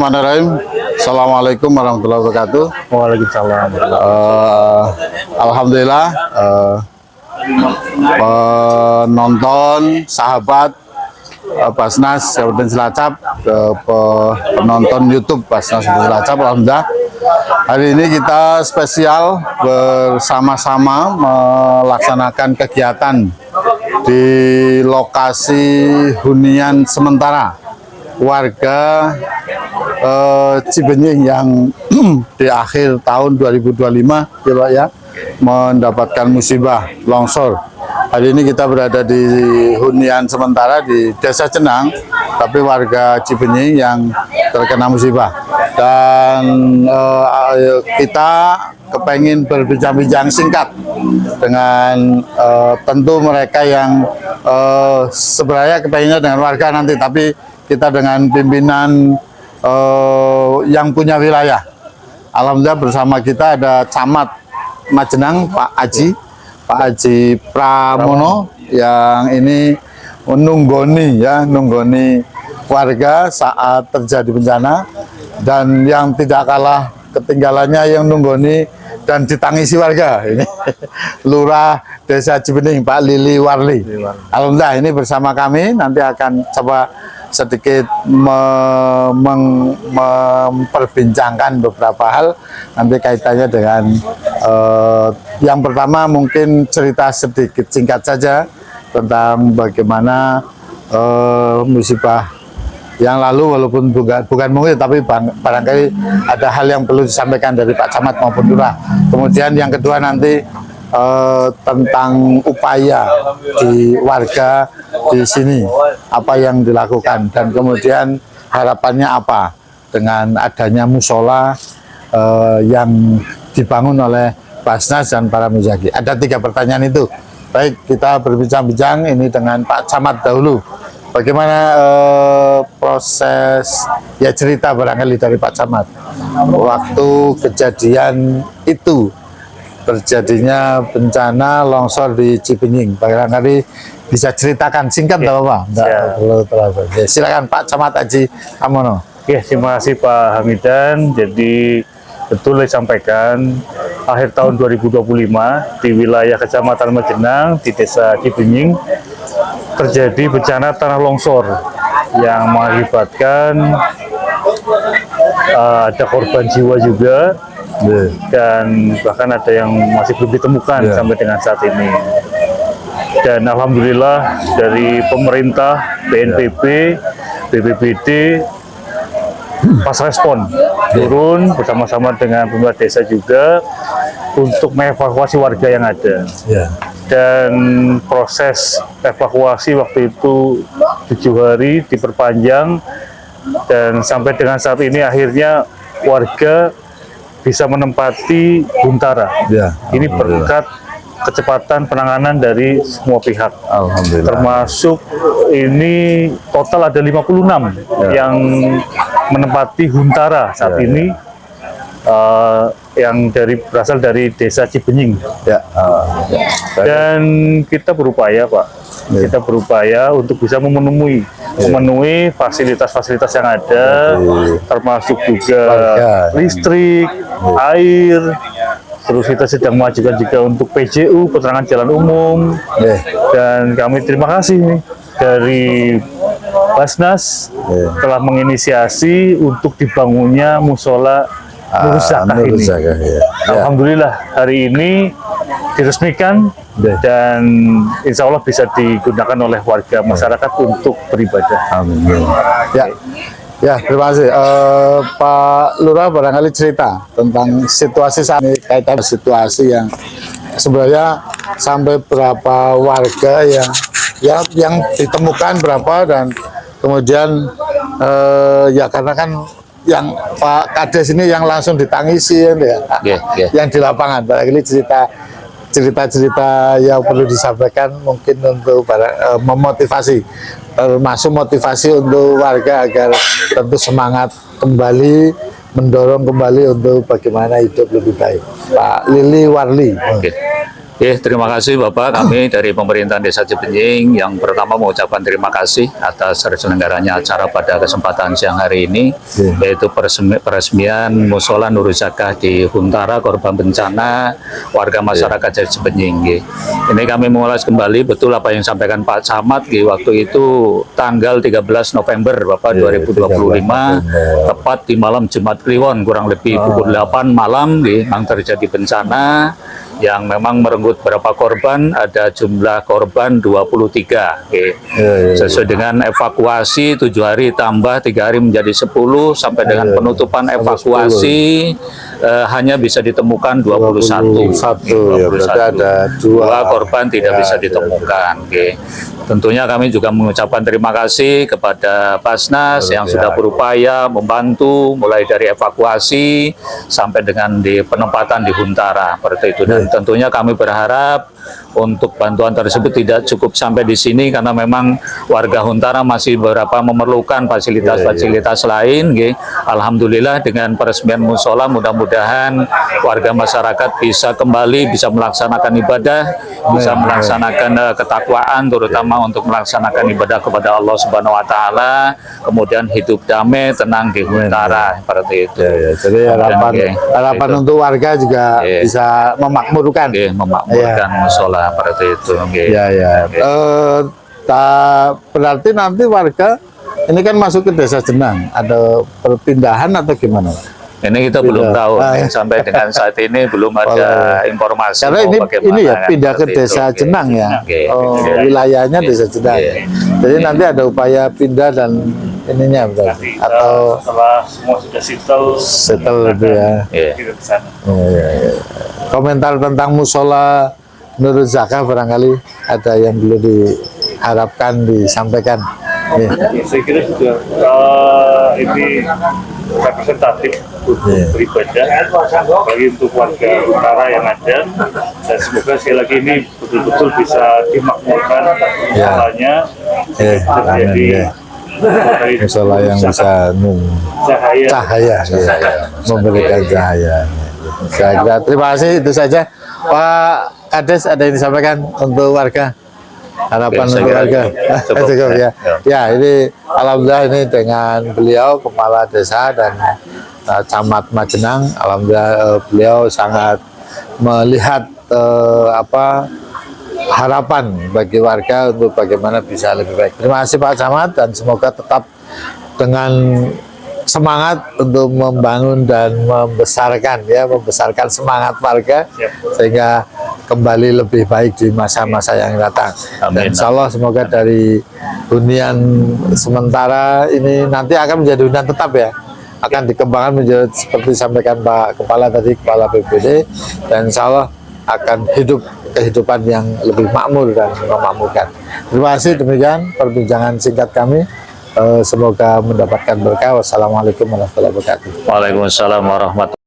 Bismillahirrahmanirrahim. Assalamualaikum warahmatullahi wabarakatuh. Waalaikumsalam. Alhamdulillah, penonton, sahabat Basnas Kabupaten Cilacap, penonton YouTube Basnas Kabupaten Cilacap, alhamdulillah. Hari ini kita spesial bersama-sama melaksanakan kegiatan di lokasi hunian sementara warga Cibenying yang di akhir tahun 2025 ya, mendapatkan musibah longsor. Hari ini kita berada di hunian sementara di Desa Cenang, tapi warga Cibenying yang terkena musibah. Dan kita kepengen berbincang-bincang singkat dengan tentu mereka yang sebenarnya kepengennya dengan warga nanti, tapi kita dengan pimpinan yang punya wilayah. Alhamdulillah bersama kita ada Camat Majenang, Pak Aji Pramono, yang ini nunggoni warga saat terjadi bencana, dan yang tidak kalah ketinggalannya yang nunggoni dan ditangisi warga ini Lurah Desa Cibenying, Pak Lili Warli. Alhamdulillah ini bersama kami nanti akan coba sedikit memperbincangkan beberapa hal nanti kaitannya dengan yang pertama mungkin cerita sedikit singkat saja tentang bagaimana musibah yang lalu, walaupun bukan mungkin, tapi barangkali ada hal yang perlu disampaikan dari Pak Camat maupun Lurah. Kemudian yang kedua nanti tentang upaya di warga di sini, apa yang dilakukan, dan kemudian harapannya apa dengan adanya musola yang dibangun oleh Basnas dan para muzaki. Ada 3 pertanyaan itu. Baik, kita berbincang-bincang ini dengan Pak Camat dahulu. Bagaimana proses ya, cerita barangkali dari Pak Camat waktu kejadian itu terjadinya bencana longsor di Cibenying, barangkali bisa ceritakan singkat, tidak apa-apa. Ya, silakan Pak Camat Aji Pramono. Oke, terima kasih Pak Hamidan. Jadi betul disampaikan, akhir tahun 2025 di wilayah Kecamatan Majenang di Desa Cibenying terjadi bencana tanah longsor yang mengakibatkan ada korban jiwa juga, dan bahkan ada yang masih belum ditemukan sampai dengan saat ini. Dan alhamdulillah dari pemerintah, BNPB, BPBD pas respon turun bersama-sama dengan pemerintah desa juga untuk mengevakuasi warga yang ada. Dan proses evakuasi waktu itu 7 hari diperpanjang, dan sampai dengan saat ini akhirnya warga bisa menempati Huntara. Ini berkat kecepatan penanganan dari semua pihak. Alhamdulillah. Termasuk ini total ada 56 yang menempati Huntara saat ini, yang berasal dari Desa Cibenying. Dan kita berupaya, Pak. Kita berupaya untuk bisa memenuhi fasilitas-fasilitas yang ada, termasuk juga listrik, air. Terus kita sedang mengajukan juga untuk PJU, penerangan jalan umum. Dan kami terima kasih dari Basnas telah menginisiasi untuk dibangunnya musola Nur Zakah ini. Alhamdulillah hari ini diresmikan dan insya Allah bisa digunakan oleh warga masyarakat untuk beribadah. Amin. Ya, terima kasih. Pak Lurah barangkali cerita tentang situasi saat ini, kaitan situasi yang sebenarnya sampai berapa warga yang ditemukan berapa, dan kemudian ya karena kan yang Pak Kades ini yang langsung ditangisi yang di lapangan, barangkali cerita-cerita yang perlu disampaikan mungkin untuk memotivasi, termasuk motivasi untuk warga agar tentu semangat kembali, mendorong kembali untuk bagaimana hidup lebih baik. Pak Lili Warli. Terima kasih Bapak. Kami dari pemerintahan Desa Cibenying yang pertama mengucapkan terima kasih atas terselenggaranya acara pada kesempatan siang hari ini, yaitu peresmian Musola Nurul Zakah di Huntara korban bencana warga masyarakat Desa Cibenying. Ini kami mengulas kembali betul apa yang disampaikan Pak Camat waktu itu tanggal 13 November Bapak 2025, tepat di malam Jumat Kliwon kurang lebih pukul 8 malam yang terjadi bencana yang memang merenggut berapa korban, ada jumlah korban 23. Sesuai dengan evakuasi 7 hari tambah 3 hari menjadi 10, sampai dengan penutupan evakuasi hanya bisa ditemukan 21. Ya, berarti ada dua korban tidak bisa ditemukan. Tentunya kami juga mengucapkan terima kasih kepada Basnas yang sudah berupaya membantu mulai dari evakuasi sampai dengan di penempatan di Huntara seperti itu. Dan tentunya kami berharap untuk bantuan tersebut tidak cukup sampai di sini karena memang warga Huntara masih beberapa memerlukan fasilitas-fasilitas lain. Alhamdulillah dengan peresmian musola mudah-mudahan warga masyarakat bisa kembali bisa melaksanakan ibadah, bisa melaksanakan ketakwaan terutama untuk melaksanakan ibadah kepada Allah Subhanahu wa taala, kemudian hidup damai tenang di Huntara seperti itu. Jadi harapan untuk warga juga bisa memakmurkan musola seperti itu. Berarti nanti warga ini kan masuk ke Desa Jenang, ada perpindahan atau gimana? Ini kita belum tahu sampai dengan saat ini belum ada informasi. Karena ini ya pindah ke Desa Jenang ya, wilayahnya Desa Jenang. Jadi nanti ada upaya pindah dan ininya berarti atau setelah semua sudah settle itu ya. kita ke sana. Komentar tentang musola Nurul Zakah barangkali ada yang perlu diharapkan disampaikan. Saya kira sudah ini representatif untuk beribadah bagi untuk warga utara yang ada, dan semoga sekali lagi ini betul-betul bisa dimakmurkan musolanya terjadi musola yang bisa cahaya, memberikan cahaya. Saya kira terima kasih, itu saja Pak Kades. Ada yang disampaikan untuk warga, harapan untuk warga cukup ya. Ya, ini alhamdulillah ini dengan beliau kepala desa dan camat Majenang, alhamdulillah beliau sangat melihat harapan bagi warga untuk bagaimana bisa lebih baik. Terima kasih Pak Camat, dan semoga tetap dengan semangat untuk membangun dan membesarkan semangat warga sehingga kembali lebih baik di masa-masa yang datang. Dan insya Allah semoga dari hunian sementara ini nanti akan menjadi hunian tetap ya, akan dikembangkan menjadi seperti disampaikan Pak Kepala tadi, Kepala BPD, dan insya Allah akan hidup kehidupan yang lebih makmur dan memakmurkan. Terima kasih, demikian perbincangan singkat kami. Semoga mendapatkan berkah. Wassalamualaikum warahmatullahi wabarakatuh. Waalaikumsalam warahmatullahi wabarakatuh.